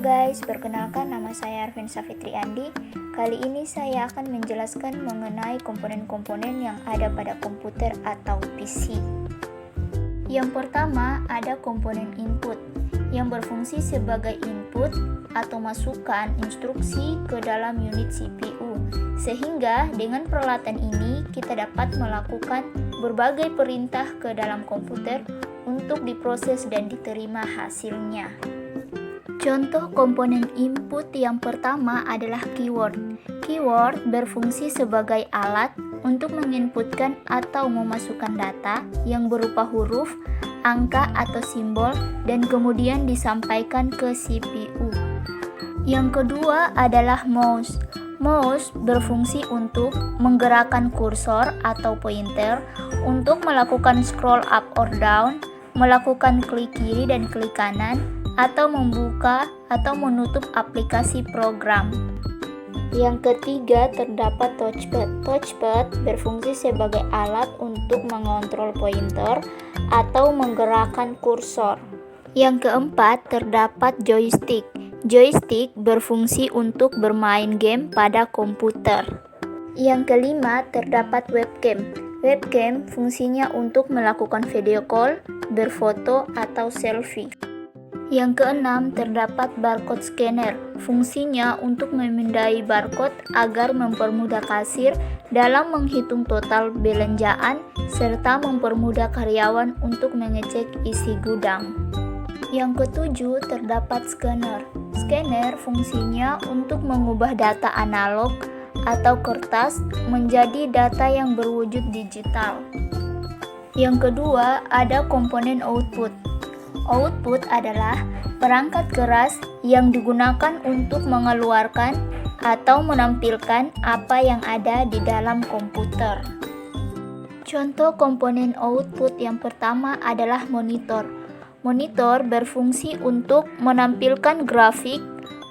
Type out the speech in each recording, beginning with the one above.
guys, perkenalkan nama saya Arvin Safitri Andi. Kali ini saya akan menjelaskan mengenai komponen-komponen yang ada pada komputer atau PC. Yang pertama ada komponen input yang berfungsi sebagai input atau masukan instruksi ke dalam unit CPU. Sehingga dengan peralatan ini kita dapat melakukan berbagai perintah ke dalam komputer untuk diproses dan diterima hasilnya. Contoh komponen input yang pertama adalah keyword. Keyword berfungsi sebagai alat untuk menginputkan atau memasukkan data yang berupa huruf, angka atau simbol dan kemudian disampaikan ke CPU. Yang kedua adalah mouse. Mouse berfungsi untuk menggerakkan kursor atau pointer untuk melakukan scroll up or down, melakukan klik kiri dan klik kanan, atau membuka atau menutup aplikasi program. Yang ketiga terdapat touchpad. Touchpad berfungsi sebagai alat untuk mengontrol pointer atau menggerakkan kursor. Yang keempat terdapat joystick. Joystick berfungsi untuk bermain game pada komputer. Yang kelima terdapat webcam. Webcam fungsinya untuk melakukan video call, berfoto atau selfie. Yang keenam terdapat barcode scanner. Fungsinya untuk memindai barcode agar mempermudah kasir dalam menghitung total belanjaan serta mempermudah karyawan untuk mengecek isi gudang. Yang ketujuh terdapat scanner. Scanner fungsinya untuk mengubah data analog atau kertas menjadi data yang berwujud digital. Yang kedua ada komponen output. Output adalah perangkat keras yang digunakan untuk mengeluarkan atau menampilkan apa yang ada di dalam komputer. Contoh komponen output yang pertama adalah monitor. Monitor berfungsi untuk menampilkan grafik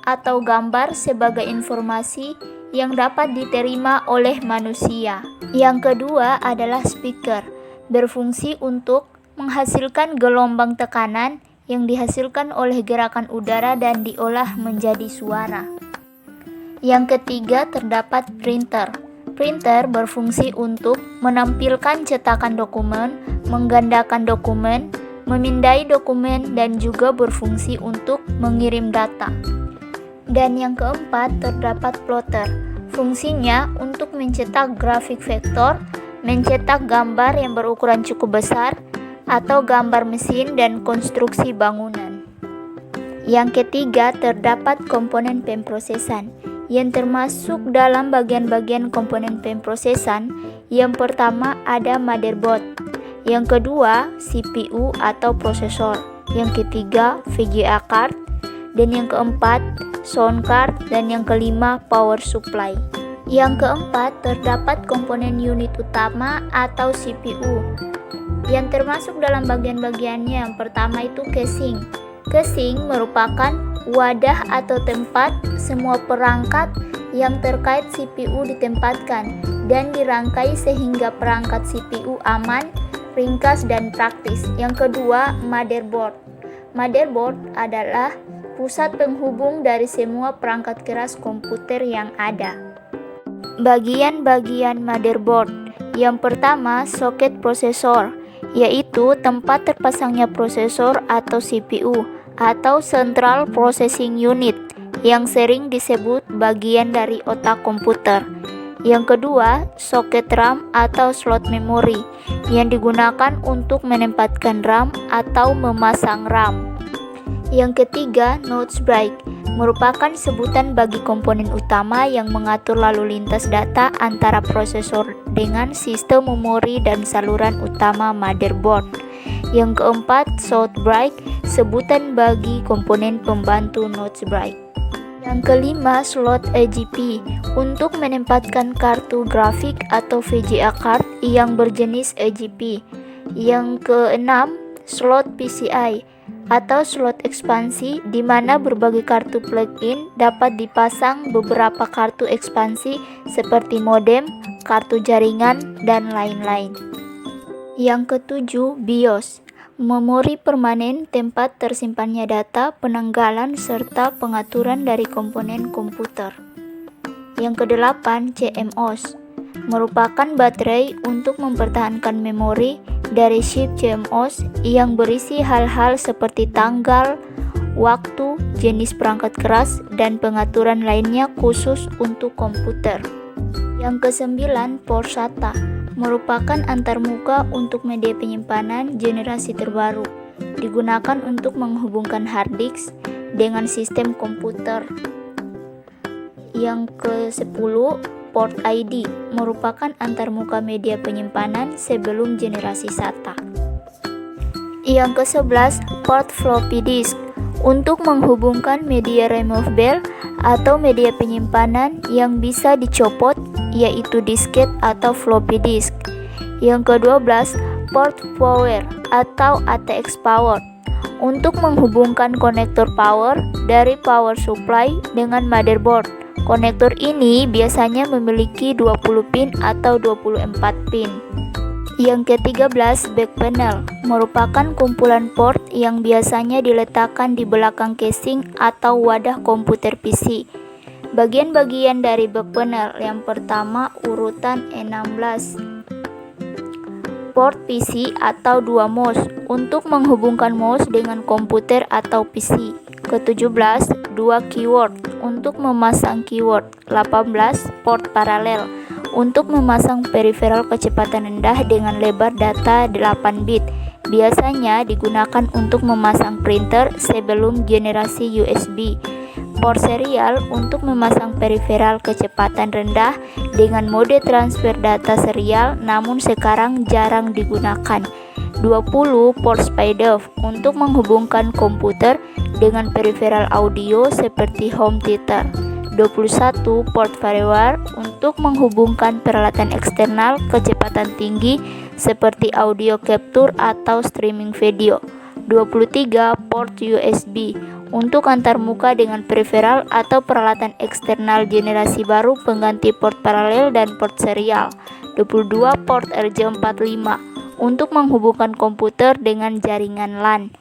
atau gambar sebagai informasi yang dapat diterima oleh manusia. Yang kedua adalah speaker. Berfungsi untuk menghasilkan gelombang tekanan yang dihasilkan oleh gerakan udara dan diolah menjadi suara. Yang ketiga terdapat printer. Printer berfungsi untuk menampilkan cetakan dokumen, menggandakan dokumen, memindai dokumen dan juga berfungsi untuk mengirim data. Dan yang keempat terdapat plotter. Fungsinya untuk mencetak grafik vektor, mencetak gambar yang berukuran cukup besar, atau gambar mesin dan konstruksi bangunan. Yang ketiga terdapat komponen pemrosesan yang termasuk dalam bagian-bagian komponen pemrosesan. Yang pertama ada motherboard, yang kedua CPU atau prosesor, yang ketiga VGA card, dan yang keempat sound card, dan yang kelima power supply. Yang keempat terdapat komponen unit utama atau CPU yang termasuk dalam bagian-bagiannya. Yang pertama itu casing. Casing merupakan wadah atau tempat semua perangkat yang terkait CPU ditempatkan dan dirangkai sehingga perangkat CPU aman, ringkas dan praktis. Yang kedua, motherboard. Motherboard adalah pusat penghubung dari semua perangkat keras komputer yang ada. Bagian-bagian motherboard. Yang pertama, soket prosesor, yaitu tempat terpasangnya prosesor atau CPU atau Central Processing Unit yang sering disebut bagian dari otak komputer. Yang kedua, soket RAM atau slot memori yang digunakan untuk menempatkan RAM atau memasang RAM. Yang ketiga, nodes bright merupakan sebutan bagi komponen utama yang mengatur lalu lintas data antara prosesor dengan sistem memori dan saluran utama motherboard. Yang keempat, south bright, sebutan bagi komponen pembantu nodes bright. Yang kelima, slot AGP untuk menempatkan kartu grafik atau VGA card yang berjenis AGP. Yang keenam, slot PCI atau slot ekspansi, di mana berbagai kartu plug-in dapat dipasang beberapa kartu ekspansi seperti modem, kartu jaringan, dan lain-lain. Yang ketujuh, BIOS Memori permanen, tempat tersimpannya data, penanggalan, serta pengaturan dari komponen komputer. Yang kedelapan, CMOS merupakan baterai untuk mempertahankan memori dari chip CMOS yang berisi hal-hal seperti tanggal, waktu, jenis perangkat keras, dan pengaturan lainnya khusus untuk komputer. Yang kesembilan, port SATA merupakan antarmuka untuk media penyimpanan generasi terbaru, digunakan untuk menghubungkan hard disk dengan sistem komputer. Yang ke-10, port ID merupakan antarmuka media penyimpanan sebelum generasi SATA. Yang ke-11, port floppy disk untuk menghubungkan media removable atau media penyimpanan yang bisa dicopot, yaitu disket atau floppy disk. Yang ke-12, port power atau ATX power untuk menghubungkan konektor power dari power supply dengan motherboard. Konektor ini biasanya memiliki 20 pin atau 24 pin. Yang ke-13, back panel merupakan kumpulan port yang biasanya diletakkan di belakang casing atau wadah komputer PC. Bagian-bagian dari back panel yang pertama urutan 16. Port PC atau 2 mouse untuk menghubungkan mouse dengan komputer atau PC. Ke-17, 2 keyword untuk memasang keyword. 18, port paralel untuk memasang peripheral kecepatan rendah dengan lebar data 8 bit. Biasanya digunakan untuk memasang printer sebelum generasi USB. Port serial untuk memasang peripheral kecepatan rendah dengan mode transfer data serial, namun sekarang jarang digunakan. 20, port SPDIF untuk menghubungkan komputer dengan peripheral audio seperti home theater. 21, port firewire untuk menghubungkan peralatan eksternal kecepatan tinggi seperti audio capture atau streaming video. 23, port USB untuk antarmuka dengan peripheral atau peralatan eksternal generasi baru pengganti port paralel dan port serial. 22, port RJ45 untuk menghubungkan komputer dengan jaringan LAN.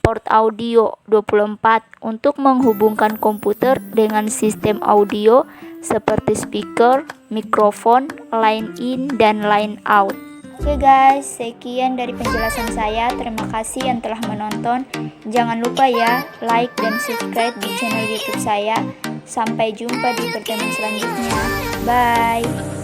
Port audio 24 untuk menghubungkan komputer dengan sistem audio seperti speaker, mikrofon, line in, dan line out. Oke guys, sekian dari penjelasan saya. Terima kasih yang telah menonton. Jangan lupa ya, like dan subscribe di channel YouTube saya. Sampai jumpa di pertemuan selanjutnya. Bye.